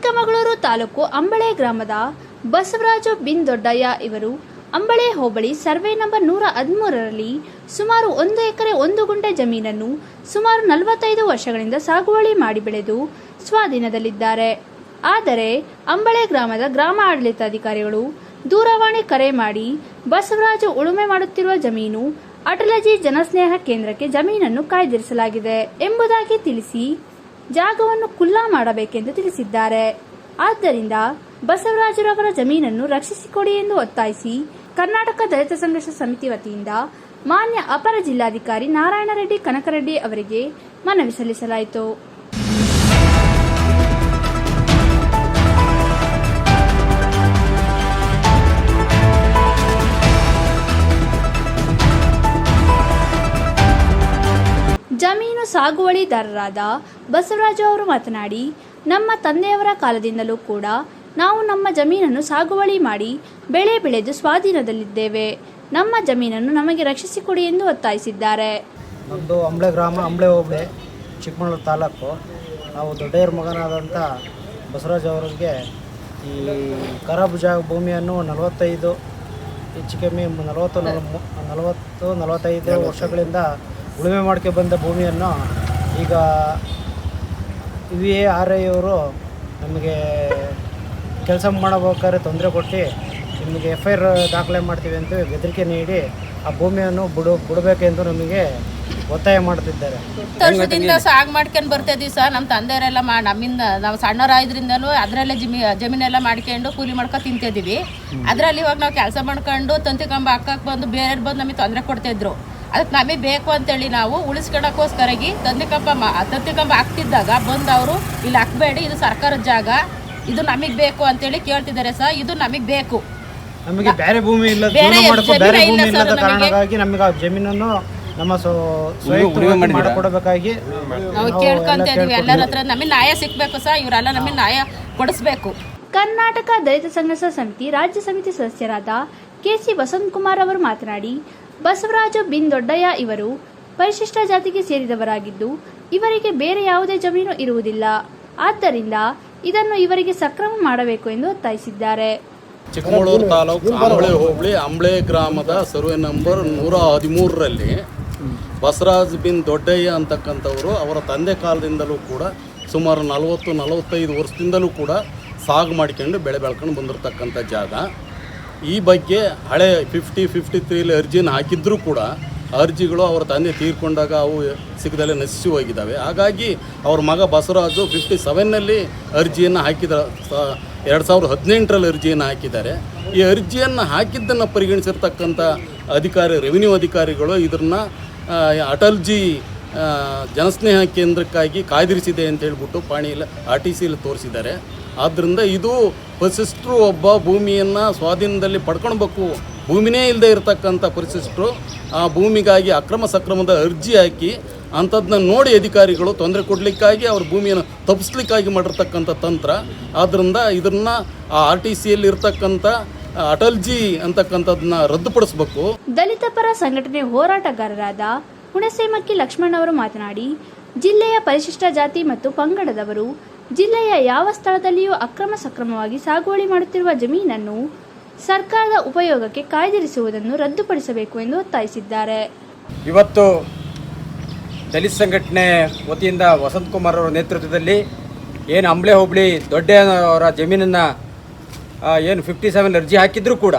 ಚಿಕ್ಕಮಗಳೂರು ತಾಲೂಕು ಅಂಬಳೆ ಗ್ರಾಮದ ಬಸವರಾಜು ಬಿನ್ ದೊಡ್ಡಯ್ಯ ಇವರು ಅಂಬಳೆ ಹೋಬಳಿ survey number 113ರಲ್ಲಿ ಸುಮಾರು 1 ಎಕರೆ 1 ಗುಂಟೆ ಜಮೀನನ್ನು ಸುಮಾರು 45 ವರ್ಷಗಳಿಂದ ಸಾಗುವಳಿ ಮಾಡಿ ಬೆಳೆದು ಸ್ವಾಧೀನದಲ್ಲಿದ್ದಾರೆ. ಆದರೆ ಅಂಬಳೆ ಗ್ರಾಮದ ಗ್ರಾಮ ಆಡಳಿತಾಧಿಕಾರಿಗಳು ದೂರವಾಣಿ ಕರೆ ಮಾಡಿ ಬಸವರಾಜು ಉಳುಮೆ ಮಾಡುತ್ತಿರುವ ಜಮೀನು ಅಟಲಜಿ ಜನಸ್ನೇಹ ಕೇಂದ್ರಕ್ಕೆ ಜಮೀನನ್ನು ಕಾಯ್ದಿರಿಸಲಾಗಿದೆ ಎಂಬುದಾಗಿ ತಿಳಿಸಿ ಜಾಗವನ್ನು ಖುಲ್ಲಾ ಮಾಡಬೇಕೆಂದು ತಿಳಿಸಿದ್ದಾರೆ. ಆದ್ದರಿಂದ ಬಸವರಾಜರವರ ಜಮೀನನ್ನು ರಕ್ಷಿಸಿಕೊಡಿ ಎಂದು ಒತ್ತಾಯಿಸಿ ಕರ್ನಾಟಕ ದಲಿತ ಸಂಘರ್ಷ ಸಮಿತಿ ವತಿಯಿಂದ ಮಾನ್ಯ ಅಪರ ಜಿಲ್ಲಾಧಿಕಾರಿ ನಾರಾಯಣ ರೆಡ್ಡಿ ಕನಕರೆಡ್ಡಿ ಅವರಿಗೆ ಮನವಿ ಸಲ್ಲಿಸಲಾಯಿತು. ಜಮೀನು ಸಾಗುವಳಿದಾರರಾದ ಬಸವರಾಜು ಅವರು ಮಾತನಾಡಿ, ನಮ್ಮ ತಂದೆಯವರ ಕಾಲದಿಂದಲೂ ಕೂಡ ನಾವು ನಮ್ಮ ಜಮೀನನ್ನು ಸಾಗುವಳಿ ಮಾಡಿ ಬೆಳೆ ಬೆಳೆದು ಸ್ವಾಧೀನದಲ್ಲಿದ್ದೇವೆ. ನಮ್ಮ ಜಮೀನನ್ನು ನಮಗೆ ರಕ್ಷಿಸಿಕೊಡಿ ಎಂದು ಒತ್ತಾಯಿಸಿದ್ದಾರೆ. ನಮ್ಮದು ಅಂಬಳೆ ಗ್ರಾಮ, ಅಂಬಳೆ ಹೋಬಳಿ, ಚಿಕ್ಕಮಗಳೂರು ತಾಲೂಕು. ನಾವು ದೊಡ್ಡೆಯರ ಮಗನಾದಂಥ ಬಸವರಾಜ್ ಅವರಿಗೆ ಈ ಖರಾಬು ಭೂಮಿಯನ್ನು 45 ಹೆಚ್ಚು ಕಮ್ಮಿ 40-45 ವರ್ಷಗಳಿಂದ ಉಳುಮೆ ಮಾಡ್ಕೆ ಬಂದ ಭೂಮಿಯನ್ನು ಈಗ VARI ಅವರು ನಮಗೆ ಕೆಲಸ ಮಾಡಬೇಕಾದ್ರೆ ತೊಂದರೆ ಕೊಟ್ಟು ನಿಮಗೆ FIR ದಾಖಲೆ ಮಾಡ್ತೀವಿ ಅಂತ ಬೆದರಿಕೆ ನೀಡಿ ಆ ಭೂಮಿಯನ್ನು ಬಿಡಬೇಕೆಂದು ನಮಗೆ ಒತ್ತಾಯ ಮಾಡ್ತಿದ್ದಾರೆ. ವರ್ಷದಿಂದ ಸಾగు ಮಾಡ್ಕೊಂಡು ಬರ್ತಾಯಿದ್ವಿ ಸರ್. ನಮ್ಮ ತಂದೆಯವರೆಲ್ಲ ನಮ್ಮಿಂದ ನಾವು ಸಣ್ಣವರಾದ್ರಿಂದಲೂ ಅದರಲ್ಲೇ ಜಮೀನೆಲ್ಲ ಮಾಡ್ಕೊಂಡು ಕೂಲಿ ಮಾಡ್ಕೊಂಡು ತಿಂತಿದ್ದೀವಿ. ಅದರಲ್ಲಿ ಇವಾಗ ನಾವು ಕೆಲಸ ಮಾಡ್ಕೊಂಡು ತಂತಿ ಕಂಬ ಹಾಕಕ್ಕೆ ಬಂದು ಬೇರೆ ಬಂದು ನಮಗೆ ತೊಂದರೆ ಕೊಡ್ತಾಯಿದ್ರು. ಅದಕ್ಕೆ ನಮಗೆ ಬೇಕು ಅಂತೇಳಿ ನಾವು ಉಳಿಸ್ಕೊಳಕ್ಕೋಸ್ಕರಾಗಿ ತಂತಿ ಕಂಬ ಹಾಕ್ತಿದ್ದಾಗ ಬಂದು ಅವರು ಇಲ್ಲಿ ಹಾಕಬೇಡಿ, ಇದು ಸರ್ಕಾರದ ಜಾಗ, ಇದು ನಮಗೆ ಬೇಕು ಅಂತೇಳಿ ಕೇಳ್ತಿದ್ದಾರೆ ಸರ್. ಇದು ನಮಗೆ ಬೇಕು. ನಮಗೆ ಬೇರೆ ಭೂಮಿ ಇಲ್ಲ, ಬೇರೆ ಭೂಮಿ ಇಲ್ಲದ ಕಾರಣಕ್ಕಾಗಿ ನಮಗೆ ಆ ಜಮೀನನ್ನು ನಮ್ಮ ಮಾಡಿಕೊಡಬೇಕಾಗಿ ನಾವು ಕೇಳ್ಕೊಂತ ಇದೀವಿ. ಎಲ್ಲರ ಹತ್ರ ನಮಗೆ ನ್ಯಾಯ ಸಿಕ್ಬೇಕು ಸರ್. ಇವರೆಲ್ಲ ನಮಗೆ ನ್ಯಾಯ ಕೊಡಿಸ್ಬೇಕು. ಕರ್ನಾಟಕ ದಲಿತ ಸಂಘರ್ಷ ಸಮಿತಿ ರಾಜ್ಯ ಸಮಿತಿ ಸದಸ್ಯರಾದ KC ವಸಂತಕುಮಾರ್ ಅವರು ಮಾತನಾಡಿ, ಬಸವರಾಜು ಬಿನ್ ದೊಡ್ಡಯ್ಯ ಇವರು ಪರಿಶಿಷ್ಟ ಜಾತಿಗೆ ಸೇರಿದವರಾಗಿದ್ದು ಇವರಿಗೆ ಬೇರೆ ಯಾವುದೇ ಜಮೀನು ಇರುವುದಿಲ್ಲ. ಆದ್ದರಿಂದ ಇದನ್ನು ಇವರಿಗೆ ಸಕ್ರಮ ಮಾಡಬೇಕು ಎಂದು ಒತ್ತಾಯಿಸಿದ್ದಾರೆ. ಚಿಕ್ಕಮಗಳೂರು ತಾಲೂಕು ಅಂಬಳೆ ಹೋಬಳಿ ಅಂಬಳೆ ಗ್ರಾಮದ ಸರ್ವೆ ನಂಬರ್ 113ರಲ್ಲಿ ಬಸವರಾಜ್ ಬಿನ್ ದೊಡ್ಡಯ್ಯ ಅಂತಕ್ಕಂಥವರು ಅವರ ತಂದೆ ಕಾಲದಿಂದಲೂ ಕೂಡ ಸುಮಾರು 40-45 ವರ್ಷದಿಂದಲೂ ಕೂಡ ಸಾగు ಮಾಡಿಕೊಂಡು ಬೆಳೆ ಬೆಳ್ಕೊಂಡು ಬಂದಿರತಕ್ಕಂಥ ಜಾಗ. ಈ ಬಗ್ಗೆ ಹಳೆ 53 ಅರ್ಜಿನ ಹಾಕಿದ್ರೂ ಕೂಡ ಅರ್ಜಿಗಳು ಅವರ ತಂದೆ ತೀರ್ಕೊಂಡಾಗ ಅವು ಸಿಗದಲ್ಲೇ ನಶಿಸಿ ಹೋಗಿದ್ದಾವೆ. ಹಾಗಾಗಿ ಅವ್ರ ಮಗ ಬಸವರಾಜು 57ನಲ್ಲಿ ಅರ್ಜಿಯನ್ನು ಹಾಕಿದ 2018ರಲ್ಲಿ ಅರ್ಜಿಯನ್ನು ಹಾಕಿದ್ದಾರೆ. ಈ ಅರ್ಜಿಯನ್ನು ಹಾಕಿದ್ದನ್ನು ಪರಿಗಣಿಸಿರ್ತಕ್ಕಂಥ ರೆವಿನ್ಯೂ ಅಧಿಕಾರಿಗಳು ಇದನ್ನು ಅಟಲ್ಜಿ ಜನಸ್ನೇಹ ಕೇಂದ್ರಕ್ಕಾಗಿ ಕಾಯ್ದಿರಿಸಿದೆ ಅಂತ ಹೇಳ್ಬಿಟ್ಟು ಪಾಣಿಯಲ್ಲಿ RTCಯಲ್ಲಿ ತೋರಿಸಿದ್ದಾರೆ. ಆದ್ದರಿಂದ ಇದು ಪರಿಶಿಷ್ಟರು ಒಬ್ಬ ಭೂಮಿಯನ್ನು ಸ್ವಾಧೀನದಲ್ಲಿ ಪಡ್ಕೊಳ್ಬೇಕು, ಭೂಮಿನೇ ಇಲ್ಲದೆ ಇರತಕ್ಕಂಥ ಪರಿಶಿಷ್ಟರು ಆ ಭೂಮಿಗಾಗಿ ಅಕ್ರಮ ಸಕ್ರಮದ ಅರ್ಜಿ ಹಾಕಿ ಅಂಥದ್ದನ್ನ ನೋಡಿ ಅಧಿಕಾರಿಗಳು ತೊಂದರೆ ಕೊಡಲಿಕ್ಕಾಗಿ ಅವ್ರ ಭೂಮಿಯನ್ನು ತಪ್ಪಿಸ್ಲಿಕ್ಕಾಗಿ ಮಾಡಿರ್ತಕ್ಕಂಥ ತಂತ್ರ. ಆದ್ದರಿಂದ ಇದನ್ನು ಆ RTCಯಲ್ಲಿ ಇರ್ತಕ್ಕಂಥ ಅಟಲ್ಜಿ ಅಂತಕ್ಕಂಥದ್ದನ್ನ ರದ್ದುಪಡಿಸಬೇಕು. ದಲಿತ ಪರ ಸಂಘಟನೆ ಹೋರಾಟಗಾರರಾದ ಹುಣಸೇಮಕ್ಕಿ ಲಕ್ಷ್ಮಣ್ ಅವರು ಮಾತನಾಡಿ, ಜಿಲ್ಲೆಯ ಪರಿಶಿಷ್ಟ ಜಾತಿ ಮತ್ತು ಪಂಗಡದವರು ಜಿಲ್ಲೆಯ ಯಾವ ಸ್ಥಳದಲ್ಲಿಯೂ ಅಕ್ರಮ ಸಕ್ರಮವಾಗಿ ಸಾಗುವಳಿ ಮಾಡುತ್ತಿರುವ ಜಮೀನನ್ನು ಸರ್ಕಾರದ ಉಪಯೋಗಕ್ಕೆ ಕಾಯ್ದಿರಿಸುವುದನ್ನು ರದ್ದುಪಡಿಸಬೇಕು ಎಂದು ಒತ್ತಾಯಿಸಿದ್ದಾರೆ. ಇವತ್ತು ದಲಿತ ಸಂಘಟನೆ ವತಿಯಿಂದ ವಸಂತಕುಮಾರ್ ಅವರ ನೇತೃತ್ವದಲ್ಲಿ ಏನು ಅಂಬಳೆ ಹೋಬಳಿ ದೊಡ್ಡೆಯವರ ಜಮೀನನ್ನು ಏನು 57 ಅರ್ಜಿ ಹಾಕಿದ್ರೂ ಕೂಡ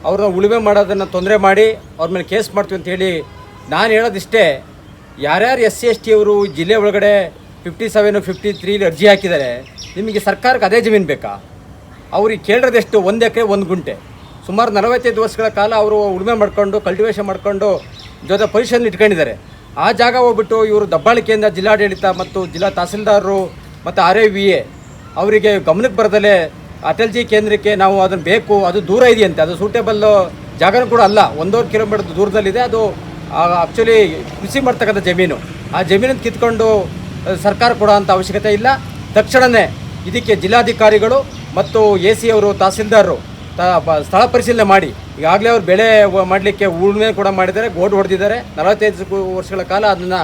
ಅವ್ರನ್ನ ಉಳುಮೆ ಮಾಡೋದನ್ನು ತೊಂದರೆ ಮಾಡಿ ಅವ್ರ ಮೇಲೆ ಕೇಸ್ ಮಾಡ್ತೀವಿ ಅಂತ ಹೇಳಿ ನಾನು ಹೇಳೋದಿಷ್ಟೇ, ಯಾರ್ಯಾರು SC ST ಅವರು ಜಿಲ್ಲೆ ಒಳಗಡೆ 57, 53 ಅರ್ಜಿ ಹಾಕಿದ್ದಾರೆ, ನಿಮಗೆ ಸರ್ಕಾರಕ್ಕೆ ಅದೇ ಜಮೀನು ಬೇಕಾ? ಅವ್ರಿಗೆ ಕೇಳಿರೋದೆಷ್ಟು? 1 ಎಕರೆ 1 ಗುಂಟೆ. ಸುಮಾರು 45 ವರ್ಷಗಳ ಕಾಲ ಅವರು ಉಳುಮೆ ಮಾಡ್ಕೊಂಡು ಕಲ್ಟಿವೇಷನ್ ಮಾಡ್ಕೊಂಡು ಜೊತೆ ಪರಿಶೀಲನೆ ಇಟ್ಕೊಂಡಿದ್ದಾರೆ. ಆ ಜಾಗ ಹೋಗ್ಬಿಟ್ಟು ಇವರು ದಬ್ಬಾಳಿಕೆಯಿಂದ ಜಿಲ್ಲಾಡಳಿತ ಮತ್ತು ಜಿಲ್ಲಾ ತಹಸೀಲ್ದಾರರು ಮತ್ತು RIVA ಅವರಿಗೆ ಗಮನಕ್ಕೆ ಬರದಲ್ಲೇ ಅಟಲ್ಜಿ ಕೇಂದ್ರಕ್ಕೆ ನಾವು ಅದನ್ನು ಬೇಕು, ಅದು ದೂರ ಇದೆಯಂತೆ, ಅದು ಸೂಟೇಬಲ್ ಜಾಗನೂ ಕೂಡ ಅಲ್ಲ, 1.5 ಕಿಲೋಮೀಟರ್ ದೂರದಲ್ಲಿದೆ. ಅದು ಆ್ಯಕ್ಚುಲಿ ಕೃಷಿ ಮಾಡ್ತಕ್ಕಂಥ ಜಮೀನು. ಆ ಜಮೀನನ್ನು ಕಿತ್ಕೊಂಡು ಸರ್ಕಾರ ಕೊಡೋ ಅಂಥ ಅವಶ್ಯಕತೆ ಇಲ್ಲ. ತಕ್ಷಣವೇ ಇದಕ್ಕೆ ಜಿಲ್ಲಾಧಿಕಾರಿಗಳು ಮತ್ತು AC ಅವರು ತಹಸೀಲ್ದಾರರು ಸ್ಥಳ ಪರಿಶೀಲನೆ ಮಾಡಿ, ಈಗಾಗಲೇ ಅವರು ಬೆಳೆ ಮಾಡಲಿಕ್ಕೆ ಉಳುಮೆ ಕೂಡ ಮಾಡಿದ್ದಾರೆ, ಗೋಡು ಹೊಡೆದಿದ್ದಾರೆ. 45 ವರ್ಷಗಳ ಕಾಲ ಅದನ್ನು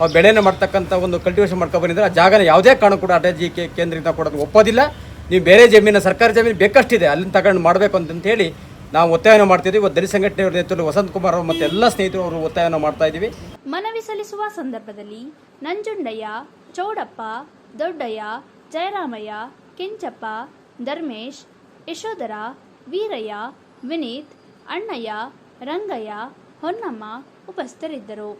ಅವ್ರು ಬೆಳೆನ ಮಾಡ್ತಕ್ಕಂಥ ಒಂದು ಕಲ್ಟಿವೇಷನ್ ಮಾಡ್ಕೊಂಡು ಬಂದಿದ್ದಾರೆ. ಆ ಜಾಗನ ಯಾವುದೇ ಕಾರಣ ಕೂಡ ಅಟಲ್ ಕೇಂದ್ರದಿಂದ ಕೊಡೋದು ಒಪ್ಪೋದಿಲ್ಲ. ನೀವು ಬೇರೆ ಜಮೀನು, ಸರ್ಕಾರಿ ಜಮೀನು ಬೇಕಷ್ಟಿದೆ, ಅಲ್ಲಿಂದ ತಗೊಂಡು ಮಾಡಬೇಕು ಅಂತ ಹೇಳಿ ನಾವು ಒತ್ತಾಯನ ಮಾಡ್ತಿದ್ದೀವಿ. ಇವತ್ತು ದಲಿತ ಸಂಘಟನೆಯವರ ನೇತೃತ್ವದಲ್ಲಿ ವಸಂತ್ ಕುಮಾರ್ ಅವರು ಮತ್ತು ಎಲ್ಲ ಸ್ನೇಹಿತರು ಅವರು ಒತ್ತಾಯನ ಮಾಡ್ತಾ ಇದ್ದೀವಿ. ಮನವಿ ಸಲ್ಲಿಸುವ ಸಂದರ್ಭದಲ್ಲಿ ನಂಜುಂಡಯ್ಯ, ಚೌಡಪ್ಪ, ದೊಡ್ಡಯ್ಯ, ಜಯರಾಮಯ್ಯ, ಕೆಂಚಪ್ಪ, ಧರ್ಮೇಶ್, ಯಶೋಧರ, ವೀರಯ್ಯ, ವಿನೀತ್, ಅಣ್ಣಯ್ಯ, ರಂಗಯ್ಯ, ಹೊನ್ನಮ್ಮ ಉಪಸ್ಥಿತರಿದ್ದರು.